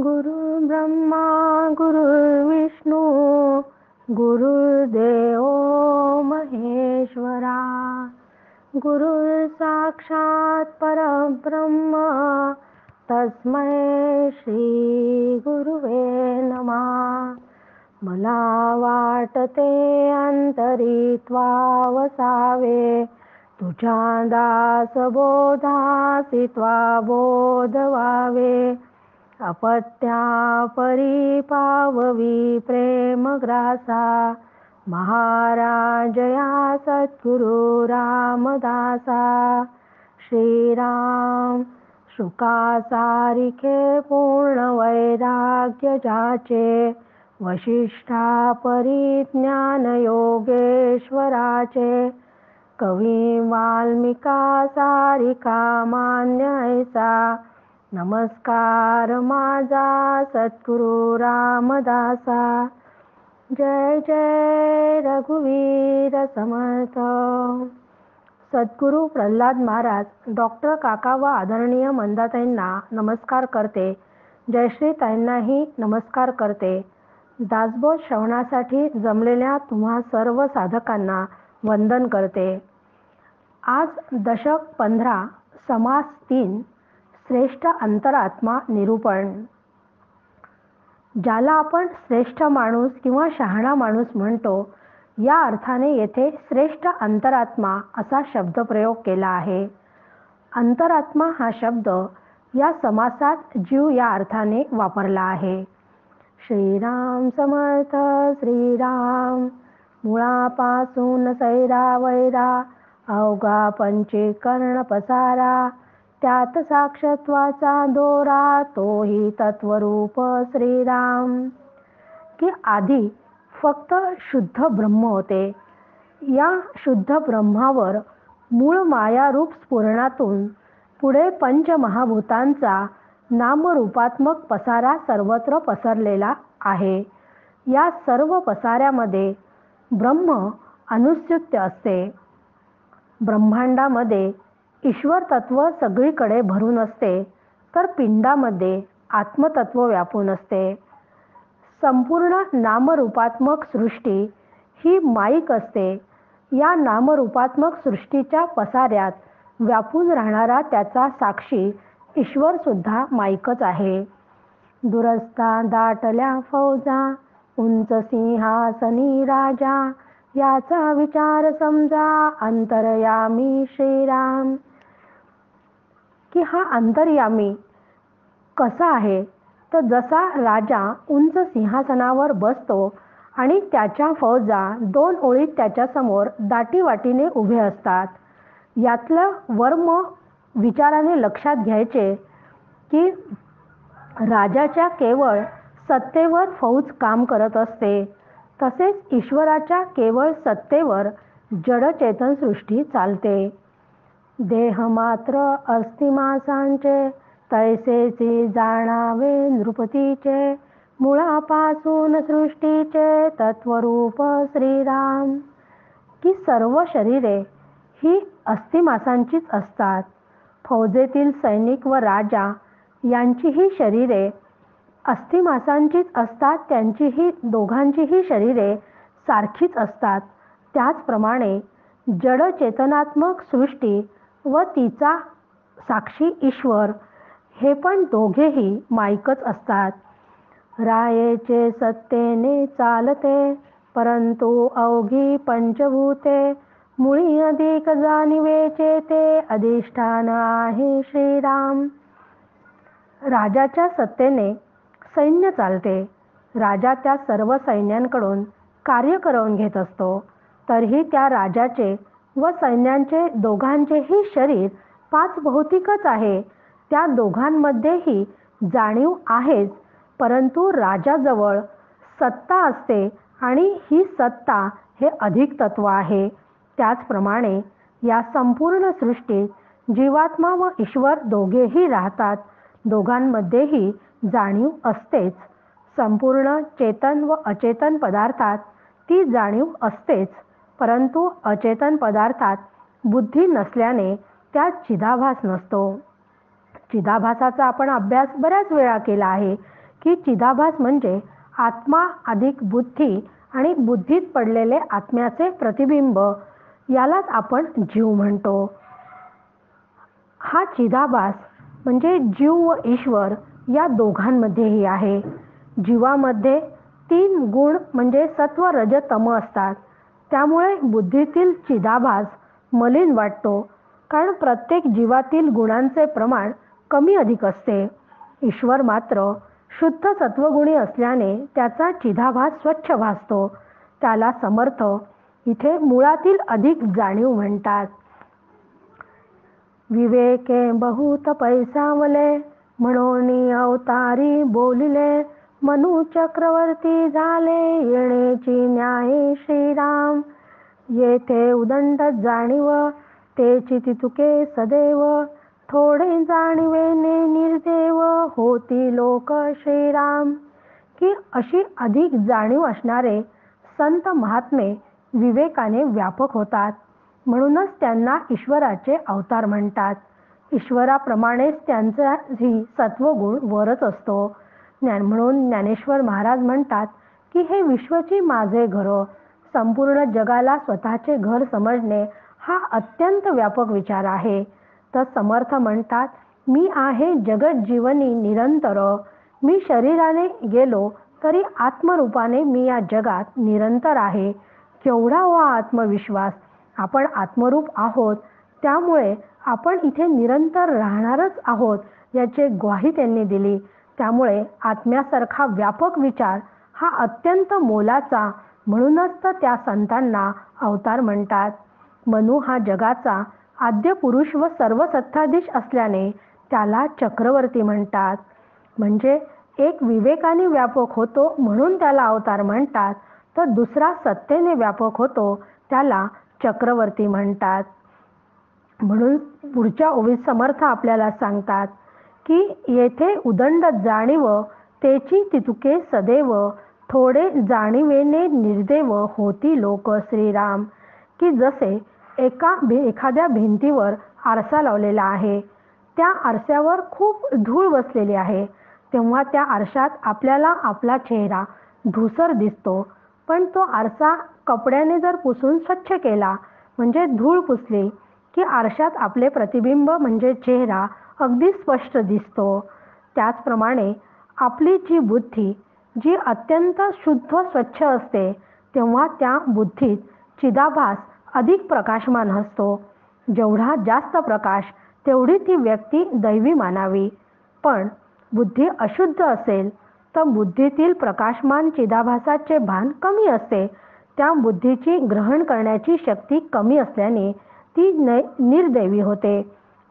गुरुर्ब्रह्मा गुरुर्विष्णू गुरुर्देव महेश्वरा गुरुर्साक्षात् परब्रह्म तस्मै श्री गुरुवे नमः. मला वाटते अंतरित्वा वसावे तुझ्या दासबोधासी त्वा बोधवावे. अपत्या परिपाववी प्रेमग्रासा महाराजया सद्गुरु रामदासा. श्रीराम शुकासारिखे पूर्ण वैराग्य जाचे वशिष्ठा परिज्ञान योगेश्वराचे. कवी वाल्मिका सारिका मान्य ऐसा नमस्कार माझा सद्गुरु रामदासा. जय जय रघुवीर समर्थ. सद्गुरु प्रल्हाद महाराज डॉक्टर काका व आदरणीय मंदाताईंना नमस्कार करते. जयश्री ताईंनाही नमस्कार करते. दासबोध श्रवणासाठी जमलेल्या तुम्हा सर्व साधकांना वंदन करते. आज दशक 15 समास 3 श्रेष्ठ अंतरात्मा निरूपण. ज्याला आपण श्रेष्ठ माणूस किंवा शहाणा माणूस म्हणतो या अर्थाने येथे श्रेष्ठ अंतरात्मा असा शब्दप्रयोग केला आहे. अंतरात्मा हा शब्द या समासात जीव या अर्थाने वापरला आहे. श्रीराम समर्थ. श्रीराम मुळापासून सैरा वैरा अवघा पंचीकरण पसारा. त्यात साक्षत्वाचा दोरा तोही तत्वरूप श्रीराम. की आधी फक्त शुद्ध ब्रह्म होते. या शुद्ध ब्रह्मावर मूळ मायारूप स्फुरणातून पुढे पंचमहाभूतांचा नामरूपात्मक पसारा सर्वत्र पसरलेला आहे. या सर्व पसाऱ्यामध्ये ब्रह्म अनुस्यूत असते. ब्रह्मांडामध्ये ईश्वर तत्व सगळीकडे भरून असते तर पिंडामध्ये आत्मतत्व व्यापून असते. संपूर्ण नामरूपात्मक सृष्टी ही माईक असते. या नामरूपात्मक सृष्टीच्या पसाऱ्यात व्यापून राहणारा त्याचा साक्षी ईश्वर सुद्धा माईकच आहे. दुरस्ता दाटल्या फौजा उंच सिंहासनी राजा याचा विचार समजा अंतर्यामी श्रीराम. की हा अंतर्यामी कसा आहे तर जसा राजा उंच सिंहासनावर बसतो आणि त्याच्या फौजा 2 ओळीत त्याच्यासमोर दाटीवाटीने उभे असतात. यातलं वर्म विचाराने लक्षात घ्यायचे की राजाच्या केवळ सत्तेवर फौज काम करत असते. तसेच ईश्वराच्या केवळ सत्तेवर जडचेतन सृष्टी चालते. देह मात्र अस्थिमासांचे तैसेची जाणावे नृपतीचे. मुळापासून सृष्टीचे तत्वरूप श्रीराम. की सर्व शरीरे ही अस्थिमासांचीच असतात. फौजेतील सैनिक व राजा यांचीही शरीरे अस्थिमासांचीच असतात. त्यांचीही दोघांचीही शरीरे सारखीच असतात. त्याचप्रमाणे जड चेतनात्मक सृष्टी व तिचा साक्षी ईश्वर हे पण दोघेही माईकच असतात. रायेचे सत्तेने चालते परंतु अवघी पंचभूते. मुळी अधिक जाणिवेचे ते अधिष्ठान आहे श्रीराम. राजाच्या सत्तेने सैन्य चालते. राजा त्या सर्व सैन्यांकडून कार्य करवून घेत असतो. तरीही त्या राजाचे व सैन्यांचे दोघांचेही शरीर 5 भौतिकच आहे. त्या दोघांमध्येही जाणीव आहेच परंतु राजाजवळ सत्ता असते आणि ही सत्ता हे अधिक तत्व आहे. त्याचप्रमाणे या संपूर्ण सृष्टीत जीवात्मा व ईश्वर दोघेही राहतात. दोघांमध्येही जाणीव असतेच. संपूर्ण चेतन व अचेतन पदार्थात ती जाणीव असतेच परंतु अचेतन पदार्थात बुद्धी नसल्याने त्यात चिदाभास नसतो. चिदाभासाचा आपण अभ्यास बऱ्याच वेळा केला आहे की चिदाभास म्हणजे आत्मा अधिक बुद्धी आणि बुद्धीत पडलेले आत्म्याचे प्रतिबिंब, यालाच आपण जीव म्हणतो. हा चिदाभास म्हणजे जीव व ईश्वर या दोघांमध्येही आहे. जीवामध्ये 3 गुण म्हणजे सत्व रज तम असतात. त्यामुळे बुद्धीतील चिदाभास मलिन वाटतो, कारण प्रत्येक जीवातील गुणांचे प्रमाण कमी अधिक असते. ईश्वर मात्र शुद्ध सत्वगुणी असल्याने त्याचा चिदाभास स्वच्छ भासतो. त्याला समर्थ इथे मुळातील अधिक जाणीव म्हणतात. विवेके बहुत पैसावले, म्हणून अवतारी बोलिले, मनु चक्रवर्ती झाले, येण्याची न्याय श्रीराम. येथे उदंड जाणीव, तेची तितुके सदैव, थोडे जाणिवेने निर्देव, होती लोक श्रीराम. की अशी अधिक जाणीव असणारे संत महात्मे विवेकाने व्यापक होतात, म्हणूनच त्यांना ईश्वराचे अवतार म्हणतात. ईश्वराप्रमाणेच त्यांचाही सत्वगुण वरच असतो. म्हणून ज्ञानेश्वर महाराज म्हणतात की हे विश्वची माझे घर, संपूर्ण जगाला स्वतःचे घर समजणे हा अत्यंत व्यापक विचार आहे. तर समर्थ म्हणतात, मी आहे जगत जीवनी निरंतर, मी शरीराने गेलो तरी आत्मरूपाने मी या जगात निरंतर आहे. केवढा हा आत्मविश्वास! आपण आत्मरूप आहोत, त्यामुळे आपण इथे निरंतर राहणारच आहोत याची ग्वाही त्यांनी दिली. त्यामुळे आत्म्यासारखा व्यापक विचार हा अत्यंत मोलाचा, म्हणूनच तर त्या संतांना अवतार म्हणतात. मनु हा जगाचा आद्य पुरुष व सर्व सत्ताधीश असल्याने त्याला चक्रवर्ती म्हणतात. म्हणजे एक विवेकाने व्यापक होतो म्हणून त्याला अवतार म्हणतात, तर दुसरा सत्तेने व्यापक होतो त्याला चक्रवर्ती म्हणतात. म्हणून पुढच्या ओवीत समर्थ आपल्याला सांगतात की येथे उदंड जाणीव, तेची तितुके सदैव, थोडे जाणिवेने निर्देव, होती लोक श्रीराम. की जसे एखाद्या भिंतीवर आरसा लावलेला आहे, त्या आरशावर खूप धूळ बसलेली आहे, तेव्हा त्या आरशात आपल्याला आपला चेहरा धूसर दिसतो. पण तो आरसा कपड्याने जर पुसून स्वच्छ केला, म्हणजे धूळ पुसली, की आरशात आपले प्रतिबिंब म्हणजे चेहरा अगदी स्पष्ट दिसतो. त्याचप्रमाणे आपली जी बुद्धी जी अत्यंत शुद्ध स्वच्छ असते, तेव्हा त्या बुद्धीत चिदाभास अधिक प्रकाशमान असतो. जेवढा जास्त प्रकाश तेवढी ती व्यक्ती दैवी मानावी. पण बुद्धी अशुद्ध असेल तर बुद्धीतील प्रकाशमान चिदाभासाचे भान कमी असते. त्या बुद्धीची ग्रहण करण्याची शक्ती कमी असल्याने ती निर्दैवी होते.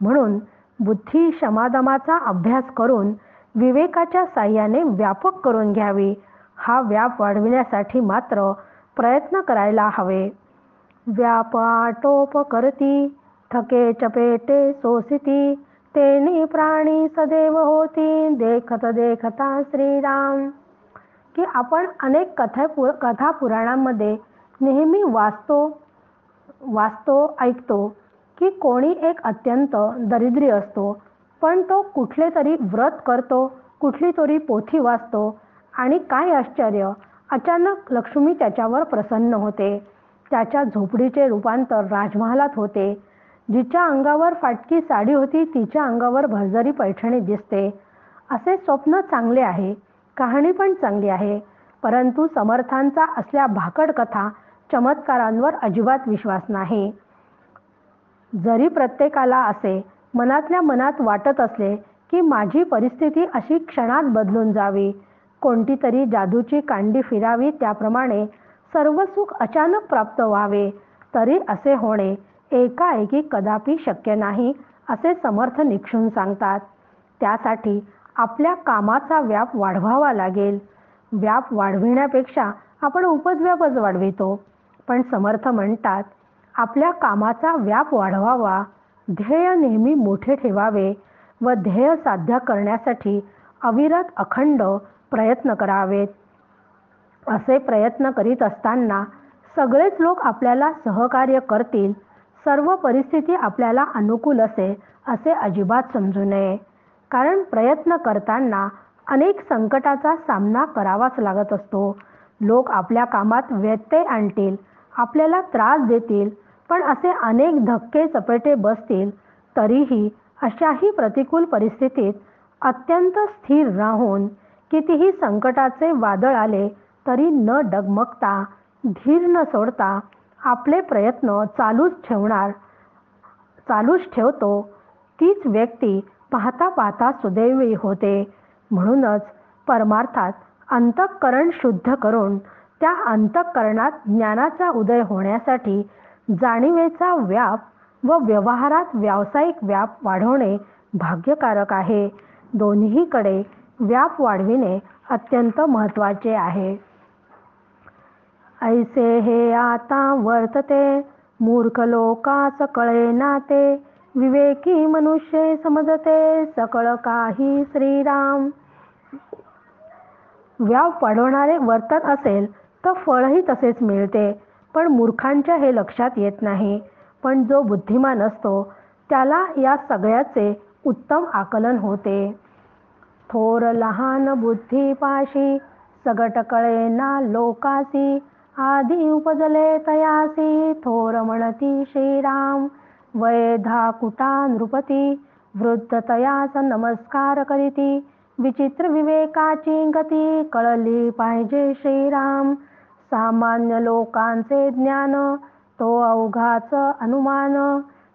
म्हणून बुद्धी शमादमाचा अभ्यास करून विवेकाच्या साह्याने व्यापक करून घ्यावी. हा व्याप वाढविण्यासाठी मात्र प्रयत्न करायला हवे. व्याप आटोप करती, थके चपेटे सोसिती, तेने प्राणी सदैव होती, देखत देखता श्रीराम. की आपण अनेक कथा पुराणांमध्ये नेहमी वाचतो ऐकतो की कोणी एक अत्यंत दरिद्री असतो, पण तो कुठले तरी व्रत करतो, कुठली तरी पोथी वाचतो आणि काय आश्चर्य, अचानक लक्ष्मी त्याच्यावर प्रसन्न होते. त्याच्या झोपडीचे रूपांतर राजमहालात होते. जिच्या अंगावर फाटकी साडी होती तिच्या अंगावर भरजरी पैठणी दिसते. असे स्वप्न चांगले आहे, कहाणी पण चांगली आहे, परंतु समर्थांचा असल्या भाकड कथा चमत्कारांवर अजिबात विश्वास नाही. जरी प्रत्येकाला असे मनातल्या मनात वाटत असले की माझी परिस्थिती अशी क्षणात बदलून जावी, कोणती तरी जादूची कांडी फिरावी, त्याप्रमाणे सर्व सुख अचानक प्राप्त व्हावे, तरी असे होणे एकाएकी कदापि शक्य नाही, असे समर्थ निक्षून सांगतात. त्यासाठी आपल्या कामाचा व्याप वाढवावा लागेल. व्याप वाढविण्यापेक्षा आपण उपद्व्यापच वाढवितो. पण समर्थ म्हणतात, आपल्या कामाचा व्याप वाढवावा, ध्येय नेहमी मोठे ठेवावे व ध्येय साध्य करण्यासाठी अविरत अखंड प्रयत्न करावेत. असे प्रयत्न करीत असताना सगळेच लोक आपल्याला सहकार्य करतील, सर्व परिस्थिती आपल्याला अनुकूल असेल असे अजिबात समजू नये. कारण प्रयत्न करताना अनेक संकटाचा सामना करावाच लागत असतो. लोक आपल्या कामात व्यत्यय आणतील, आपल्याला त्रास देतील, पण असे अनेक धक्के चपेटे बसतील तरीही अशाही प्रतिकूल परिस्थितीत अत्यंत स्थिर राहून कितीही संकटाचे वादळ आले तरी न डगमगता, धीर न सोडता आपले प्रयत्न चालूच ठेवतो, तीच व्यक्ती पाहता पाहता सुदैवी होते. म्हणूनच परमार्थात अंतःकरण शुद्ध करून त्या अंतःकरणात ज्ञानाचा उदय होण्यासाठी जाणीवेचा व्याप व व्यवहारात व्यावसायिक व्याप वाढवणे भाग्यकारक आहे. दोन्हीकडे व्याप वाढविणे अत्यंत महत्त्वाचे आहे. ऐसे हे आता वर्तते मूर्ख लोकास कळेना ते, विवेकी मनुष्य समजते सकळ काही श्रीराम. व्याप वाढवणारे वर्तन असेल तर फळही तसेच मिळते, पण मूर्खांच्या हे लक्षात येत नाही. पण जो बुद्धिमान असतो त्याला या सगळ्याचे उत्तम आकलन होते. थोर लहान बुद्धिपाशी सगट कळेना लोकासी, आधी उपजले तयासी थोर म्हणती श्रीराम. वय 10 कुटा नृपती वृद्ध तयास नमस्कार करीती, विचित्र विवेकाची गती कळली पाहिजे श्रीराम. सामान्य लोकांचे ज्ञान तो अवघाच अनुमान,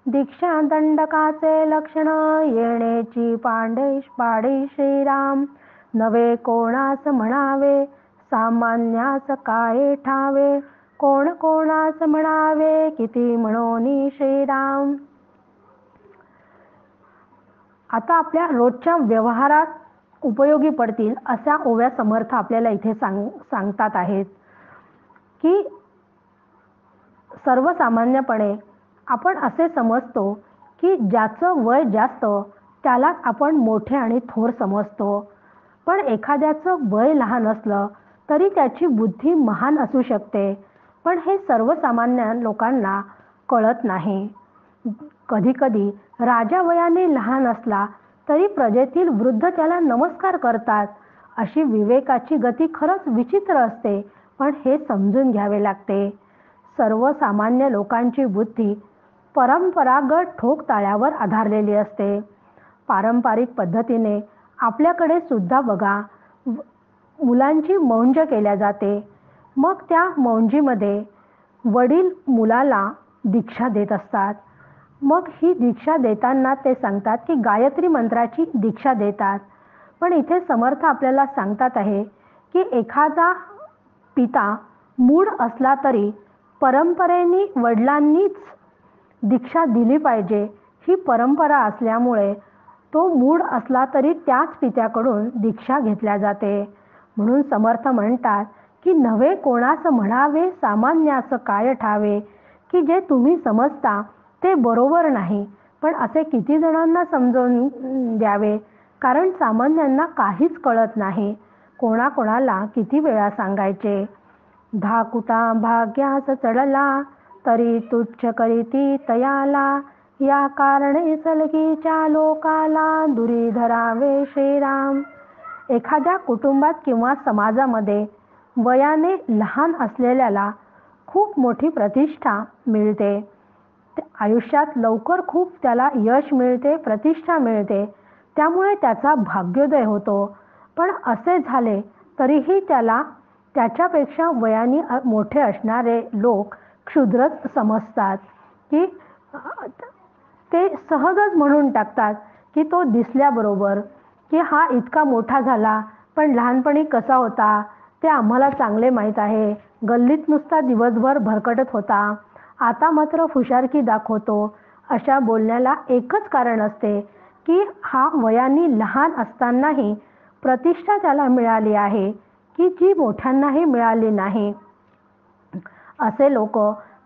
दीक्षा दंडकाचे लक्षण येण्याची पाडी श्रीराम. नवे कोणास म्हणावे सामान्यास काय ठावे, कोण कोणास म्हणावे किती म्हणोनी श्रीराम. आता आपल्या रोजच्या व्यवहारात उपयोगी पडतील अशा ओव्या समर्थ आपल्याला इथे सांगतात आहेत की सर्वसामान्यपणे आपण असे समजतो की ज्याचं वय जास्त त्यालाच आपण मोठे आणि थोर समजतो, पण एखाद्याचं वय लहान असलं तरी त्याची बुद्धी महान असू शकते. पण हे सर्वसामान्य लोकांना कळत नाही. कधीकधी राजा वयाने लहान असला तरी प्रजेतील वृद्ध त्याला नमस्कार करतात. अशी विवेकाची गती खरंच विचित्र असते, पण हे समजून घ्यावे लागते. सर्वसामान्य लोकांची बुद्धी परंपरागत ठोकताळ्यावर आधारलेली असते. पारंपरिक पद्धतीने आपल्याकडे सुद्धा बघा, मुलांची मौंज केल्या जाते. मग त्या मौंजीमध्ये वडील मुलाला दीक्षा देत असतात. मग ही दीक्षा देताना ते सांगतात की गायत्री मंत्राची दीक्षा देतात. पण इथे समर्थ आपल्याला सांगतात आहे की एखादा पिता मूढ असला तरी परंपरेने वडिलांनीच दीक्षा दिली पाहिजे ही परंपरा असल्यामुळे तो मूढ असला तरी त्याच पित्याकडून दीक्षा घेतल्या जाते. म्हणून समर्थ म्हणतात की नवे कोणास म्हणावे सामान्यास काय ठावे, की जे तुम्ही समजता ते बरोबर नाही, पण असे किती जणांना समजावून द्यावे, कारण सामान्यांना काहीच कळत नाही. कोणाकोणाला किती वेळा सांगायचे. 10 कुटा भाग्यास चढला तरी तुच्छ करीती तयाला, या कारणे सलगीच्या लोकाला दुरी धरावे श्रीराम. एखाद्या कुटुंबात किंवा समाजामध्ये वयाने लहान असलेल्याला खूप मोठी प्रतिष्ठा मिळते. आयुष्यात लवकर खूप त्याला यश मिळते, प्रतिष्ठा मिळते, त्यामुळे त्याचा भाग्योदय होतो. पण असे झाले तरीही त्याला त्याच्यापेक्षा वयाने मोठे असणारे लोक क्षुद्रच समजतात, की ते सहजच म्हणून टाकतात की तो दिसल्याबरोबर की हा इतका मोठा झाला, पण लहानपणी कसा होता ते आम्हाला चांगले माहीत आहे. गल्लीत नुसता दिवसभर भरकटत होता, आता मात्र हुशारकी दाखवतो. अशा बोलण्याला एकच कारण असते की हा वयाने लहान असतानाही प्रतिष्ठा त्याला मिळाली आहे की जी मोठ्यांनाही मिळाली नाही. असे लोक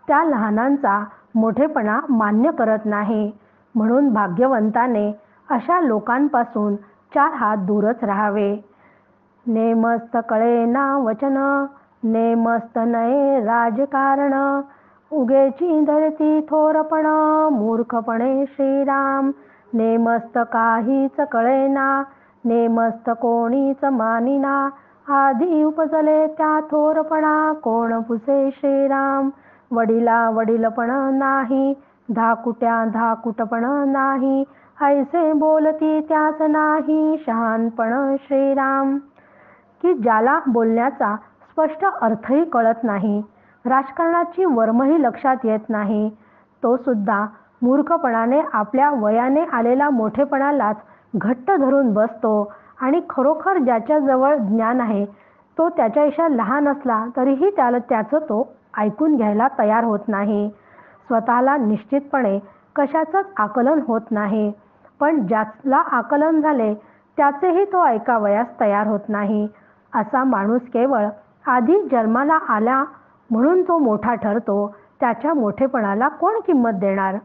त्या लहानांचा मोठेपणा मान्य करत नाही. म्हणून भाग्यवंताने अशा लोकांपासून 4 हात दूरच राहावे. नेमस्त कळेना वचन, नेमस्त नये राजकारण, उगेची धरती थोरपण, मूर्खपणे श्रीराम. नेमस्त काहीच कळेना, नेमस्त कोणीच मानिना, आधी उपजले त्या थोरपणा, कोण पुसे श्रीराम. वडिला वडीलपण नाही, धाकुट्या धाकुटपण नाही, ऐसे बोलती त्याच नाही, शहाणपण श्रीराम. की ज्याला बोलण्याचा स्पष्ट अर्थही कळत नाही, राजकारणाची वर्मही लक्षात येत नाही, तो सुद्धा मूर्खपणाने आपल्या वयाने आलेला मोठेपणालाच घट्ट धरून बसतो आणि खरोखर ज्याच्याजवळ ज्ञान आहे तो त्याच्यापेक्षा लहान असला तरीही त्याचं तो ऐकून घ्यायला तयार होत नाही. स्वतःला निश्चितपणे कशाचंच आकलन होत नाही, पण ज्याला आकलन झाले त्याचेही तो ऐकावयास तयार होत नाही. असा माणूस केवळ आधी जन्माला आला म्हणून तो मोठा ठरतो, त्याच्या मोठेपणाला कोण किंमत देणार.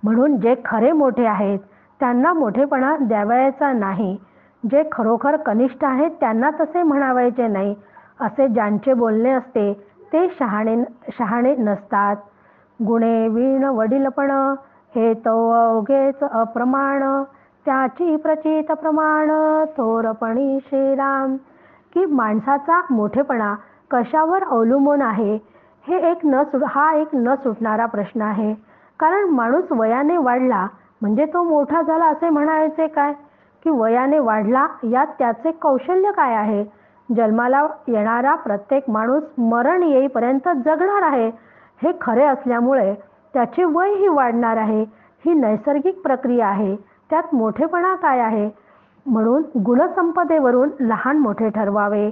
म्हणून जे खरे मोठे आहेत त्यांना मोठेपणा द्यावयाचा नाही, जे खरोखर कनिष्ठ आहेत त्यांना तसे म्हणावयाचे नाही. असे ज्यांचे बोलणे असते ते शहाणे नसतात. गुणे वीण वडीलपण, हे तो अवघेच अप्रमाण, त्याची प्रचित प्रमाण, थोरपणी श्रीराम. की माणसाचा मोठेपणा कशावर अवलंबून आहे हा एक न सुटणारा प्रश्न आहे. कारण माणूस वयाने वाढला म्हणजे तो मोठा झाला असे म्हणायचे काय, की वयाने वाढला यात त्याचे कौशल्य काय आहे. जन्माला येणारा प्रत्येक माणूस मरण येईपर्यंत जगणार आहे हे खरे असल्यामुळे त्याचे वयही वाढणार आहे. ही नैसर्गिक प्रक्रिया आहे, त्यात मोठेपणा काय आहे. म्हणून गुणसंपदेवरून लहान मोठे ठरवावे.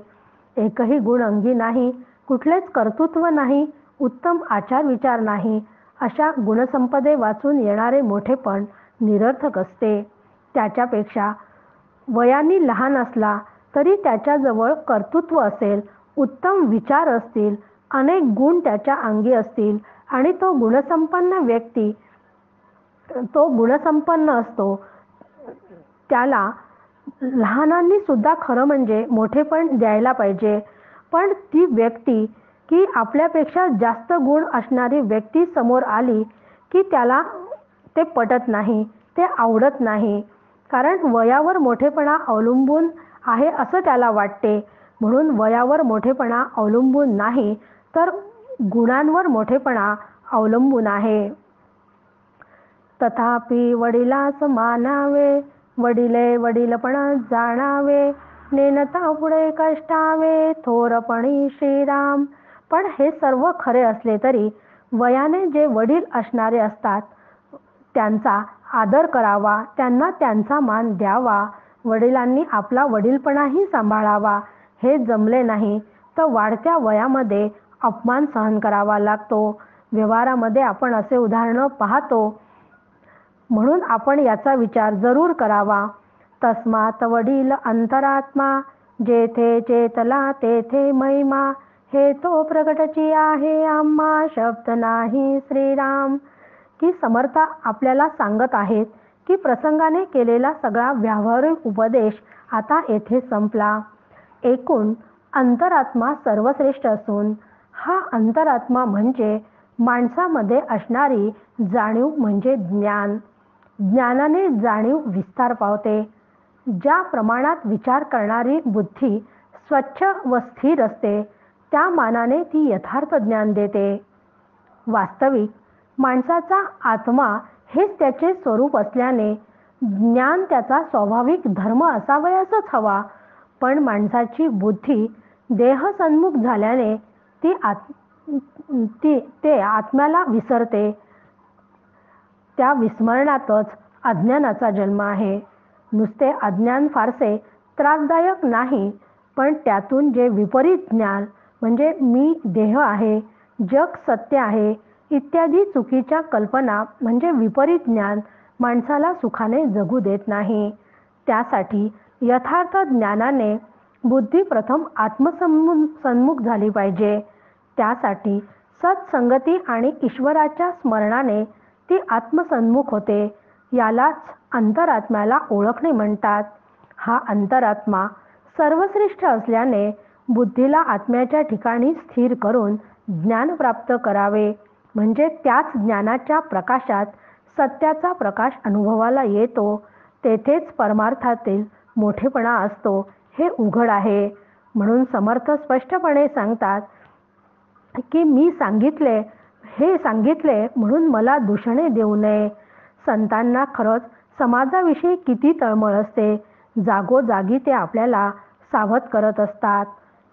एकही गुण अंगी नाही, कुठलेच कर्तृत्व नाही, उत्तम आचार विचार नाही, अशा गुणसंपदे वाचून येणारे मोठेपण निरर्थक असते. त्याच्यापेक्षा वयाने लहान असला तरी त्याच्याजवळ कर्तृत्व असेल, उत्तम विचार असतील, अनेक गुण त्याच्या अंगी असतील आणि तो गुणसंपन्न असतो, त्याला लहानांनी सुद्धा खरं म्हणजे मोठेपण द्यायला पाहिजे. पण ती व्यक्ती की आपल्यापेक्षा जास्त गुण असणारी व्यक्ती समोर आली की त्याला ते पटत नाही, ते आवडत नाही. कारण वयावर मोठेपणा अवलंबून आहे असं त्याला वाटते. म्हणून वयावर मोठेपणा अवलंबून नाही तर गुणांवर मोठेपणा अवलंबून आहे. तथापि वडिलास मानावे, वडिले वडीलपण जाणावे, नेनता पुढे कष्टावे, थोरपणी श्रीराम. पण हे सर्व खरे असले तरी वयाने जे वडील असणारे असतात त्यांचा आदर करावा, त्यांना त्यांचा मान द्यावा, वडिलांनी आपला वडीलपणाही सांभाळावा. हे जमले नाही तर वाढत्या वयामध्ये अपमान सहन करावा लागतो. व्यवहारामध्ये आपण असे उदाहरण पाहतो, म्हणून आपण याचा विचार जरूर करावा. तस्मात वडील अंतरात्मा, जेथे चेतला तेथे महिमा, हे तो प्रगटची आहे आम्हा, शब्द नाही श्रीराम. की समर्थ आपल्याला सांगत आहेत की प्रसंगाने केलेला सगळा व्यावहारिक उपदेश आता येथे संपला. एकूण अंतरात्मा सर्वश्रेष्ठ असून हा अंतरात्मा म्हणजे माणसामध्ये असणारी जाणीव म्हणजे ज्ञान. ज्ञानाने जाणीव विस्तार पावते. ज्या प्रमाणात विचार करणारी बुद्धी स्वच्छ व स्थिर असते त्या मानाने ती यथार्थ ज्ञान देते. वास्तविक माणसाचा आत्मा हेच त्याचे स्वरूप असल्याने ज्ञान त्याचा स्वाभाविक धर्म असावयासच हवा. पण माणसाची बुद्धी देहसन्मुख झाल्याने ते आत्म्याला विसरते. त्या विस्मरणातच अज्ञानाचा जन्म आहे. नुसते अज्ञान फारसे त्रासदायक नाही, पण त्यातून जे विपरीत ज्ञान म्हणजे मी देह आहे, जग सत्य आहे इत्यादी चुकीच्या कल्पना म्हणजे विपरीत ज्ञान माणसाला सुखाने जगू देत नाही. त्यासाठी यथार्थ ज्ञानाने बुद्धी प्रथम आत्मसन्मुख झाली पाहिजे. त्यासाठी सत्संगती आणि ईश्वराच्या स्मरणाने ती आत्मसन्मुख होते. यालाच अंतरात्म्याला ओळखणे म्हणतात. हा अंतरात्मा सर्वश्रेष्ठ असल्याने बुद्धीला आत्म्याच्या ठिकाणी स्थिर करून ज्ञान प्राप्त करावे, म्हणजे त्याच ज्ञानाच्या प्रकाशात सत्याचा प्रकाश अनुभवाला येतो. तेथेच परमार्थातील मोठेपणा असतो हे उघड आहे. म्हणून समर्थ स्पष्टपणे सांगतात की मी सांगितले म्हणून मला दूषणे देऊ नये. संतांना खरंच समाजाविषयी किती तळमळ असते. जागोजागी ते आपल्याला सावध करत असतात.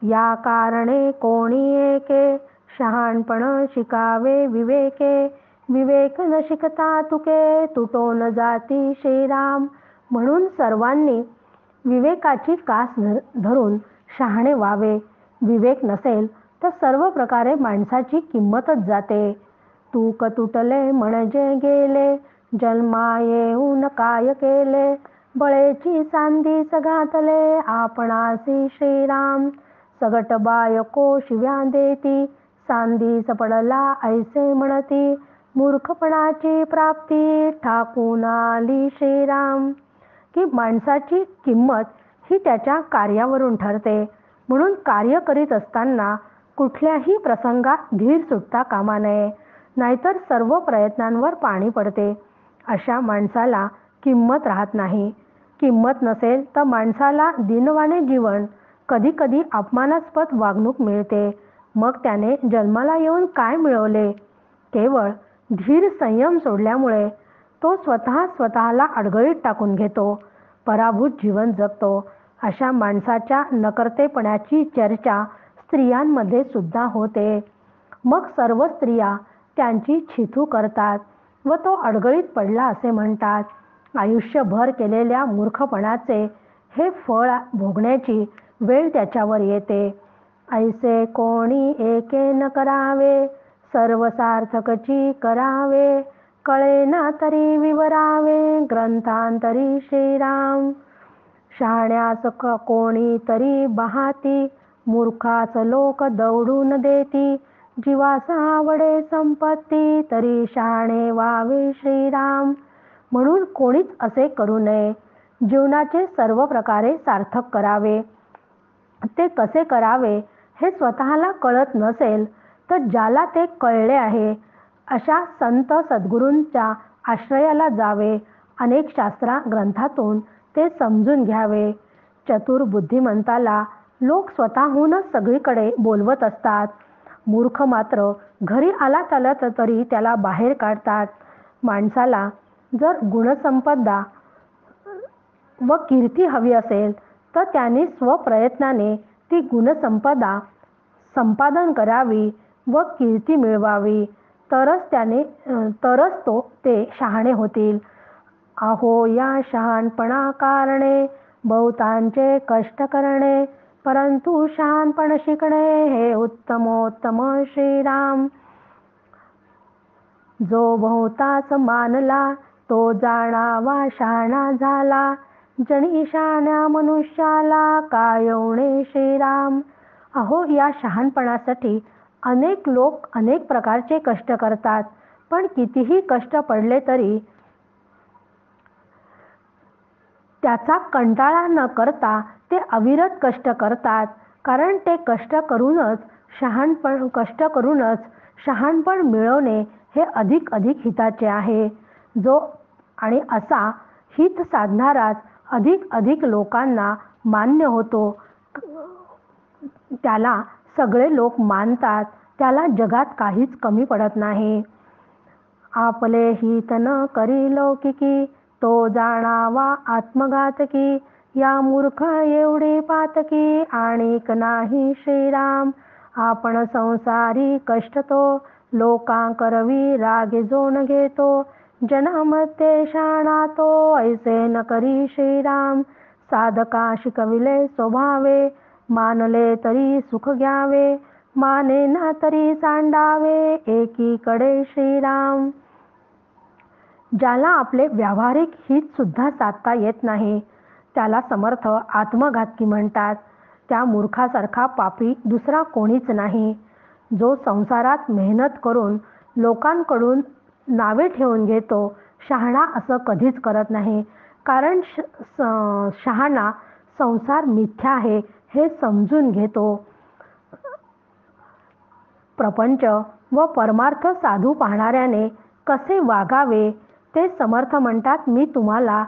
या कारणे कोणी एके शहाणपण शिकावे विवेके, विवेक न शिकता तुके तुटो न जाती श्रीराम. म्हणून सर्वांनी विवेकाची कास धरून शहाणे व्हावे. विवेक नसेल तर सर्व प्रकारे माणसाची किंमतच जाते. तूक तुटले म्हणजे गेले, जन्मा येऊन काय केले, बळेची सांधीस घातले आपणासी श्रीराम. सगट बायको शिव्या देती, सांधीस पडला ऐसे म्हणती, मूर्खपणाची प्राप्ती ठाकून आली श्रीराम. की माणसाची किंमत ही त्याच्या कार्यावरून ठरते. म्हणून कार्य करीत असताना कुठल्याही प्रसंगात धीर सुटता कामा नये, नाहीतर सर्व प्रयत्नांवर पाणी पडते. अशा माणसाला किंमत राहत नाही. किंमत नसेल तर माणसाला दिनवाणे जीवन, कधी कधी अपमानास्पद वागणूक मिळते. मग त्याने जन्माला येऊन काय मिळवले? केवळ धीर संयम सोडल्यामुळे तो स्वतःला अडगळीत टाकून घेतो, पराभूत जीवन जगतो. अशा माणसाच्या नकर्तेपणाची चर्चा स्त्रियांमध्ये सुद्धा होते. मग सर्व स्त्रिया त्यांची छिथू करतात व तो अडगळीत पडला असे म्हणतात. आयुष्यभर केलेल्या मूर्खपणाचे हे फळ भोगण्याची वेळ त्याच्यावर येते. ऐसे कोणी एके न करावे, सर्व सार्थकची करावे, कळेना तरी विवरावे ग्रंथांतरी श्रीराम. शहाण्यास कोणी तरी बहाती, मूर्खास लोक दौडून देती, जीवास आवडे संपत्ती तरी शहाणे व्हावे श्रीराम. म्हणून कोणीच असे करू नये. जीवनाचे सर्व प्रकारे सार्थक करावे. ते कसे करावे हे स्वतःला कळत नसेल तर ज्याला ते कळले आहे अशा संत सद्गुरूंच्या आश्रयाला जावे. अनेक शास्त्रा ग्रंथातून ते समजून घ्यावे. चतुर बुद्धिमंताला लोक स्वतःहूनच सगळीकडे बोलवत असतात. मूर्ख मात्र घरी आला तरी त्याला बाहेर काढतात. माणसाला जर गुणसंपदा व कीर्ती हवी असेल तर त्याने स्वप्रयत्नाने ती गुणसंपदा संपादन करावी व कीर्ती मिळवावी. तरच ते शहाणे होतील. अहो या शहाणपणा कारणे बहुतांचे कष्ट करणे, परंतु शहाणपण शिकणे हे उत्तमोत्तम श्रीराम. जो बहुताच मानला तो जाणावा शहाणा झाला, जणी शहाण्या मनुष्याला काय येऊणे श्रीराम. अहो या शहाणपणासाठी अनेक लोक अनेक प्रकारचे कष्ट करतात, पण कितीही कष्ट पडले तरी त्याचा कंटाळा न करता ते अविरत कष्ट करतात. कारण ते कष्ट करूनच शहाणपण मिळवणे हे अधिक हिताचे आहे. आणि असा हित साधणाराच अधिक लोकांना मान्य होतो. त्याला सगळे लोक मानतात. त्याला जगात काहीच कमी पडत नाही. आपले हित न करी लौकिकी, तो जाणावा आत्मघातकी, या मूर्ख एवढी पातकी आणिक नाही श्रीराम. आपण संसारी कष्ट तो, लोकां करवी रागे जो न घेतो, जनामध्ये शाणा तो ऐसे न करी श्रीराम. साधका शिकविले स्वभावे, मानले तरी सुख घ्यावे, माने ना तरी सांडावे एकीकडे श्रीराम. ज्याला आपले व्यावहारिक हित सुद्धा साधता येत नाही त्याला समर्थ आत्मघातकी म्हणतात. त्या मूर्खासारखा पापी दुसरा कोणीच नाही. जो संसारात मेहनत करून लोकांकडून नावे ठेवून घेतो, शहाणा असं कधीच करत नाही. कारण शहाणा संसार मिथ्या आहे हे समजून घेतो. प्रपंच व परमार्थ साधू पाहणाऱ्याने कसे वागावे ते समर्थ म्हणतात. मी तुम्हाला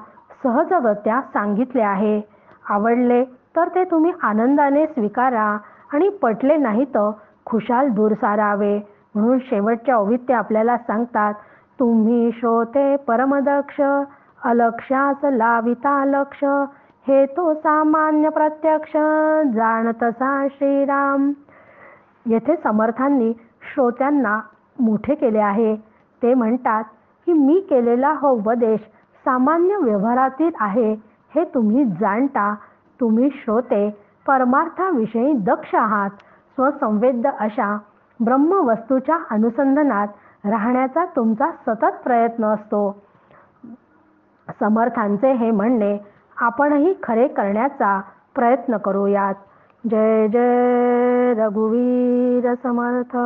सहजगत्या सांगितले आहे. आवडले तर ते तुम्ही आनंदाने स्वीकारा आणि पटले नाही तर खुशाल दूर सारावे. म्हणून शेवटच्या ओवीत ते आपल्याला सांगतात, तुम्ही श्रोते परमदक्ष, अलक्ष्यास लाविता लक्ष, हे तो सामान्य प्रत्यक्ष, जाणतसा श्रीराम. येथे समर्थांनी श्रोत्यांना मोठे केले आहे. ते म्हणतात की मी केलेला हा उपदेश सामान्य व्यवहारातील आहे हे तुम्ही जाणता. तुम्ही श्रोते परमार्थाविषयी दक्ष आहात. स्वसंवेद्य अशा ब्रह्मवस्तूच्या अनुसंधानात राहण्याचा तुमचा सतत प्रयत्न असतो. समर्थांचे हे म्हणणे आपणही खरे करण्याचा प्रयत्न करूयात. जय जय रघुवीर समर्थ.